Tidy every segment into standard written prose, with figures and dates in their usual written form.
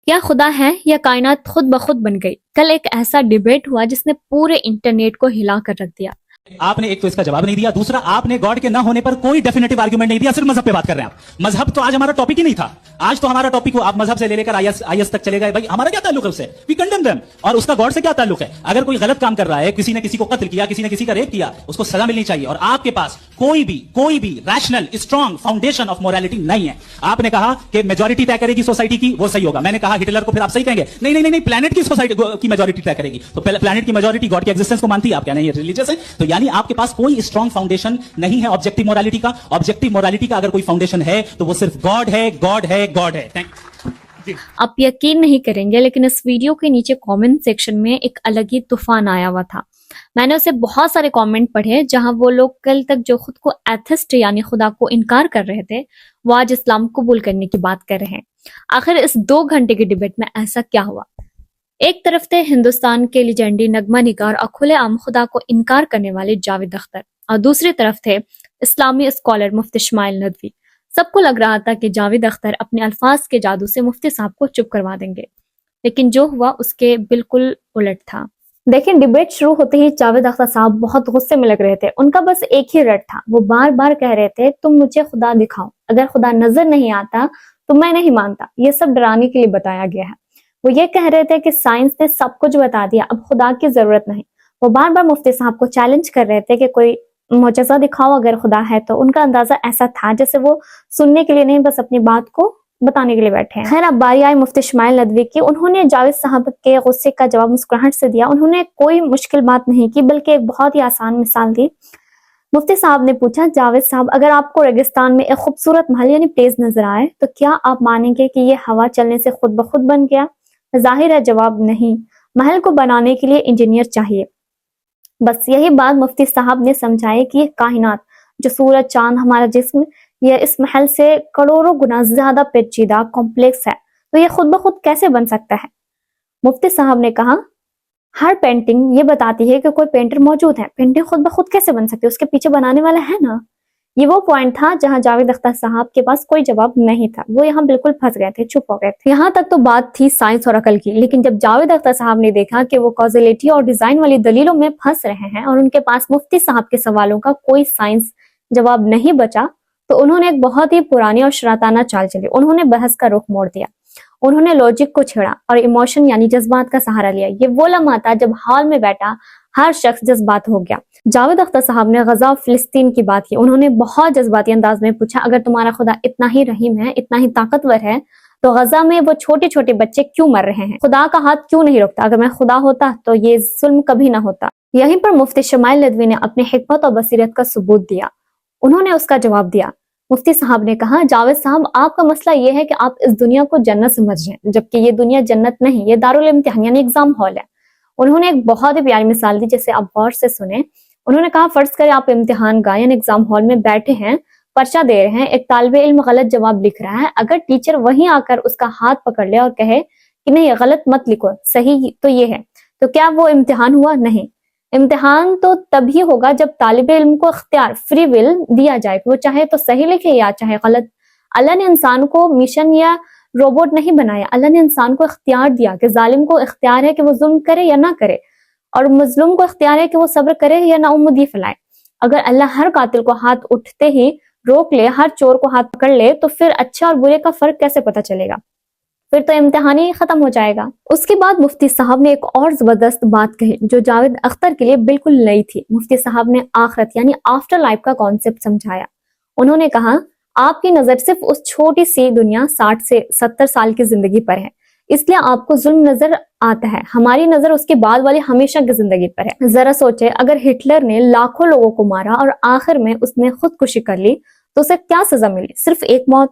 کیا خدا ہے یا کائنات خود بخود بن گئی؟ کل ایک ایسا ڈیبیٹ ہوا جس نے پورے انٹرنیٹ کو ہلا کر رکھ دیا۔ آپ نے ایک تو اس کا جواب نہیں دیا، دوسرا آپ نے گاڈ کے نہ ہونے پر کوئی ڈیفینیٹو آرگومنٹ نہیں دیا، صرف مذہب پہ بات کر رہے ہیں آپ۔ مذہب تو آج ہمارا ٹاپک ہی نہیں تھا، آج تو ہمارا ٹاپک آپ مذہب سے لے کر آئی ایس تک چلے گئے۔ بھائی ہمارا کیا تعلق ہے اس سے؟ وی کنڈیم دیم۔ اور اس کا گاڈ سے کیا تعلق ہے؟ اگر کوئی غلط کام کر رہا ہے، کسی نے کسی کو قتل کیا، کسی نے کسی کا ریپ کیا، اس کو سزا ملنی چاہیے، اور آپ کے پاس کوئی بھی rational strong foundation of morality نہیں ہے۔ آپ نے کہا کہ میجورٹی طے کرے گی سوسائٹی کی، وہ صحیح ہوگا۔ میں نے کہا ہٹلر کو پھر آپ صحیح کہیں گے؟ نہیں، پلانٹ کی سوسائٹی کی میجورٹی طے کرے گی، تو پلانٹ کی میجورٹی گاڈ کی ایگزسٹنس کو مانتی ہے، آپ کہہ رہے ہیں یہ ریلیجیس ہے۔ تو یعنی آپ کے پاس کوئی اسٹرانگ فاؤنڈیشن نہیں ہے آبجیکٹو مورالٹی کا۔ آبجیکٹو مورالٹی کا اگر کوئی فاؤنڈیشن ہے تو وہ صرف گاڈ ہے۔ آپ یقین نہیں کریں گے لیکن اس ویڈیو کے نیچے کامنٹ سیکشن میں ایک الگ ہی طوفان آیا ہوا تھا۔ میں نے اسے بہت سارے کامنٹ پڑھے جہاں وہ لوگ کل تک جو خود کو ایتھسٹ یعنی خدا کو انکار کر رہے تھے، وہ آج اسلام قبول کرنے کی بات کر رہے ہیں۔ آخر اس 2 گھنٹے کی ڈیبیٹ میں ایسا کیا ہوا؟ ایک طرف تھے ہندوستان کے لیجنڈی نغمہ نگار اور کھلے عام خدا کو انکار کرنے والے جاوید اختر، اور دوسری طرف تھے اسلامی اسکالر مفتی اسماعیل ندوی۔ سب کو لگ رہا تھا کہ جاوید اختر اپنے الفاظ کے جادو سے مفتی صاحب کو چپ کروا دیں گے، لیکن جو ہوا اس کے بالکل الٹ تھا۔ دیکھیں، ڈیبیٹ شروع ہوتے ہی جاوید اختر صاحب بہت غصے میں لگ رہے تھے۔ ان کا بس ایک ہی رٹ تھا، وہ بار بار کہہ رہے تھے تم مجھے خدا دکھاؤ، اگر خدا نظر نہیں آتا تو میں نہیں مانتا۔ یہ سب ڈرانے کے لیے بتایا گیا ہے۔ وہ یہ کہہ رہے تھے کہ سائنس نے سب کچھ بتا دیا، اب خدا کی ضرورت نہیں۔ وہ بار بار مفتی صاحب کو چیلنج کر رہے تھے کہ کوئی معجزہ دکھاؤ اگر خدا ہے تو۔ ان کا اندازہ ایسا تھا جیسے وہ سننے کے لیے نہیں، بس اپنی بات کو بتانے کے لیے بیٹھے ہیں۔ خیر، اب باری آئی مفتی اسماعیل ندوی کی۔ انہوں نے جاوید صاحب کے غصے کا جواب مسکراہٹ سے دیا۔ انہوں نے کوئی مشکل بات نہیں کی بلکہ ایک بہت ہی آسان مثال دی۔ مفتی صاحب نے پوچھا، جاوید صاحب اگر آپ کو ریگستان میں ایک خوبصورت محل یعنی پلیس نظر آئے تو کیا آپ مانیں گے کہ یہ ہوا چلنے سے خود بخود بن گیا؟ ظاہر ہے جواب نہیں، محل کو بنانے کے لیے انجینئر چاہیے۔ بس یہی بات مفتی صاحب نے سمجھائی کہ یہ کائنات، جو سورج، چاند، ہمارا جسم، یہ اس محل سے کروڑوں گنا زیادہ پیچیدہ کمپلیکس ہے، تو یہ خود بخود کیسے بن سکتا ہے؟ مفتی صاحب نے کہا، ہر پینٹنگ یہ بتاتی ہے کہ کوئی پینٹر موجود ہے، پینٹنگ خود بخود کیسے بن سکتی ہے؟ اس کے پیچھے بنانے والا ہے نا۔ یہ وہ پوائنٹ تھا جہاں جاوید اختر صاحب کے پاس کوئی جواب نہیں تھا، وہ یہاں بالکل پھنس گئے تھے، چپ ہو گئے تھے۔ یہاں تک تو بات تھی سائنس اور عقل کی، لیکن جب جاوید اختر صاحب نے دیکھا کہ وہ کازیلیٹی اور ڈیزائن والی دلیلوں میں پھنس رہے ہیں اور ان کے پاس مفتی صاحب کے سوالوں کا کوئی سائنس جواب نہیں بچا، تو انہوں نے ایک بہت ہی پرانی اور شرارتانہ چال چلی۔ انہوں نے بحث کا رخ موڑ دیا، انہوں نے لاجک کو چھیڑا اور ایموشن یعنی جذبات کا سہارا لیا۔ یہ وہ لمحہ تھا جب ہال میں بیٹھا ہر شخص جذبات ہو گیا۔ جاوید اختر صاحب نے غزہ و فلسطین کی بات کی۔ انہوں نے بہت جذباتی انداز میں پوچھا، اگر تمہارا خدا اتنا ہی رحیم ہے، اتنا ہی طاقتور ہے، تو غزہ میں وہ چھوٹے چھوٹے بچے کیوں مر رہے ہیں؟ خدا کا ہاتھ کیوں نہیں رکتا؟ اگر میں خدا ہوتا تو یہ ظلم کبھی نہ ہوتا۔ یہیں پر مفتی اسماعیل ندوی نے اپنی حکمت اور بصیرت کا ثبوت دیا۔ انہوں نے اس کا جواب دیا۔ مفتی صاحب نے کہا، جاوید صاحب آپ کا مسئلہ یہ ہے کہ آپ اس دنیا کو جنت سمجھ رہے ہیں، جبکہ یہ دنیا جنت نہیں، یہ دارالامتحان یعنی ایگزام ہال ہے۔ انہوں نے ایک بہت ہی پیاری مثال دی جسے آپ غور سے سنیں۔ انہوں نے کہا، فرض کریں آپ امتحان گاہ یعنی ایگزام ہال میں بیٹھے ہیں، پرچہ دے رہے ہیں، ایک طالب علم غلط جواب لکھ رہا ہے۔ اگر ٹیچر وہیں آ کر اس کا ہاتھ پکڑ لے اور کہے کہ نہیں غلط مت لکھو، صحیح تو یہ ہے، تو کیا وہ امتحان ہوا؟ نہیں۔ امتحان تو تبھی ہوگا جب طالب علم کو اختیار، فری ول دیا جائے کہ وہ چاہے تو صحیح لکھے یا چاہے غلط۔ اللہ نے انسان کو مشن یا روبوٹ نہیں بنایا، اللہ نے انسان کو اختیار دیا کہ ظالم کو اختیار ہے کہ وہ ظلم کرے یا نہ کرے، اور مظلوم کو اختیار ہے کہ وہ صبر کرے یا نہ امیدی پھیلائے۔ اگر اللہ ہر قاتل کو ہاتھ اٹھتے ہی روک لے، ہر چور کو ہاتھ پکڑ لے، تو پھر اچھا اور برے کا فرق کیسے پتہ چلے گا؟ پھر تو امتحان ہی ختم ہو جائے گا۔ اس کے بعد مفتی صاحب نے ایک اور زبردست بات کہی جو جاوید اختر کے لیے بالکل نئی تھی۔ مفتی صاحب نے آخرت یعنی آفٹر لائف کا کانسیپٹ سمجھایا۔ انہوں نے کہا، آپ کی نظر صرف اس چھوٹی سی دنیا 60 سے 70 سال کی زندگی پر ہے، اس لیے آپ کو ظلم نظر آتا ہے، ہماری نظر اس کے بعد والی ہمیشہ کی زندگی پر ہے۔ ذرا سوچے، اگر ہٹلر نے لاکھوں لوگوں کو مارا اور آخر میں اس نے خودکشی کر لی تو اسے کیا سزا ملی؟ صرف ایک موت۔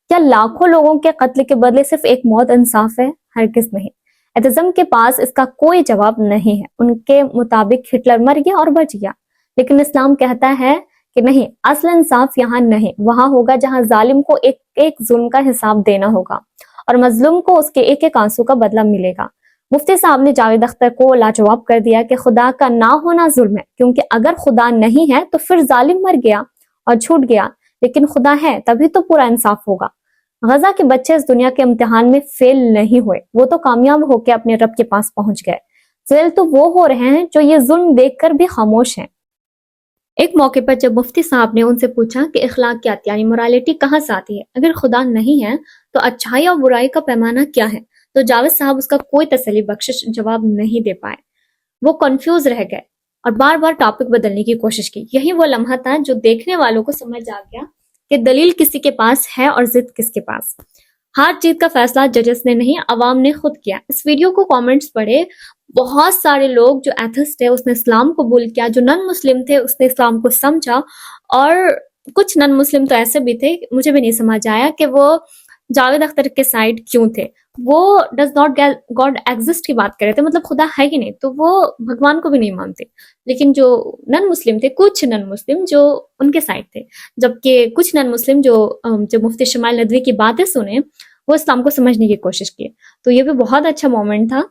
کیا لاکھوں لوگوں کے قتل کے بدلے صرف ایک موت انصاف ہے؟ ہرگز نہیں۔ ایتھزم کے پاس اس کا کوئی جواب نہیں ہے۔ ان کے مطابق ہٹلر مر گیا اور بچ گیا، لیکن اسلام کہتا ہے کہ نہیں، اصل انصاف یہاں نہیں، وہاں ہوگا جہاں ظالم کو ایک ایک ظلم کا حساب دینا ہوگا اور مظلوم کو اس کے ایک ایک آنسو کا بدلہ ملے گا۔ مفتی صاحب نے جاوید اختر کو لاجواب کر دیا کہ خدا کا نہ ہونا ظلم ہے، کیونکہ اگر خدا نہیں ہے تو پھر ظالم مر گیا اور چھوٹ گیا، لیکن خدا ہے تبھی تو پورا انصاف ہوگا۔ غزہ کے بچے اس دنیا کے امتحان میں فیل نہیں ہوئے, وہ تو کامیاب ہو کے اپنے رب کے پاس پہنچ گئے. فیل تو وہ ہو رہے ہیں جو یہ ظلم دیکھ کر بھی خاموش ہیں. ایک موقع پر جب مفتی صاحب نے ان سے پوچھا کہ اخلاقیات یعنی morality کہاں سے آتی ہے, اگر خدا نہیں ہے تو اچھائی اور برائی کا پیمانہ کیا ہے, تو جاوید صاحب اس کا کوئی تسلی بخش جواب نہیں دے پائے. وہ کنفیوز رہ گئے اور بار بار ٹاپک بدلنے کی کوشش کی. یہی وہ لمحہ تھا جو دیکھنے والوں کو سمجھ آ گیا کہ دلیل کسی کے پاس ہے اور ضد کس کے پاس. ہار جیت کا فیصلہ ججز نے نہیں, عوام نے خود کیا. اس ویڈیو کو کامنٹس پڑھے, بہت سارے لوگ جو ایتھسٹ ہے اس نے اسلام قبول کیا, جو نن مسلم تھے اس نے اسلام کو سمجھا, اور کچھ نن مسلم تو ایسے بھی تھے, مجھے بھی نہیں سمجھ آیا کہ وہ جاوید اختر کے سائڈ کیوں تھے. وہ ڈز ناٹ گاڈ ایگزسٹ کی بات کر رہے تھے, مطلب خدا ہے ہی نہیں, تو وہ بھگوان کو بھی نہیں مانتے. لیکن جو نن مسلم تھے, کچھ نن مسلم جو ان کے سائڈ تھے, جبکہ کچھ نن مسلم جو مفتی شمائل ندوی کی باتیں سنے وہ اسلام کو سمجھنے کی کوشش کی. تو یہ بھی بہت اچھا مومنٹ تھا.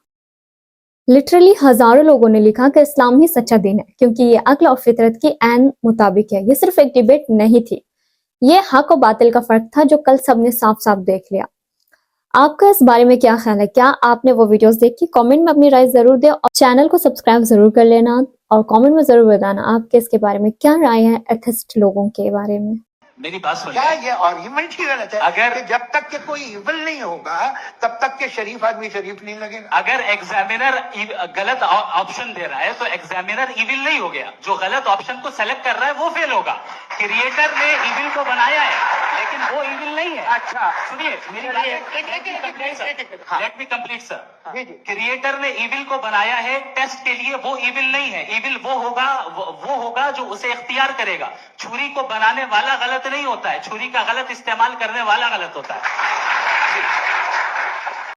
لٹرلی ہزاروں لوگوں نے لکھا کہ اسلام ہی سچا دین ہے, کیونکہ یہ عقل اور فطرت کی عین مطابق ہے. یہ صرف ایک ڈیبیٹ نہیں تھی, یہ حق و باطل کا فرق تھا جو کل سب نے صاف صاف دیکھ لیا. آپ کا اس بارے میں کیا خیال ہے؟ کیا آپ نے وہ ویڈیوز دیکھی؟ کامنٹ میں اپنی رائے ضرور دیں, اور چینل کو سبسکرائب ضرور کر لینا, اور کامنٹ میں ضرور بتانا آپ کے اس کے بارے میں کیا رائے ہے ایتھسٹ لوگوں کے بارے میں. میری بات سن کیا یہ آرگیومنٹ ہی غلط ہے اگر کہ جب تک کہ کوئی ایول نہیں ہوگا تب تک کہ شریف آدمی شریف نہیں لگے گا؟ اگر ایگزامینر غلط آپشن دے رہا ہے تو ایگزامینر ایول نہیں ہو گیا, جو غلط آپشن کو سلیکٹ کر رہا ہے وہ فیل ہوگا. کریٹر نے ایول کو بنایا ہے لیکن وہ ایول نہیں ہے. اچھا سنیے میری لیٹ می کمپلیٹ سر. جی جی کریٹر نے ایول کو بنایا ہے ٹیسٹ کے لیے, وہ ایول نہیں ہے. ایول وہ ہوگا جو اسے اختیار کرے گا. چھری کو بنانے والا غلط نہیں ہوتا ہے, چھری کا غلط استعمال کرنے والا غلط ہوتا ہے.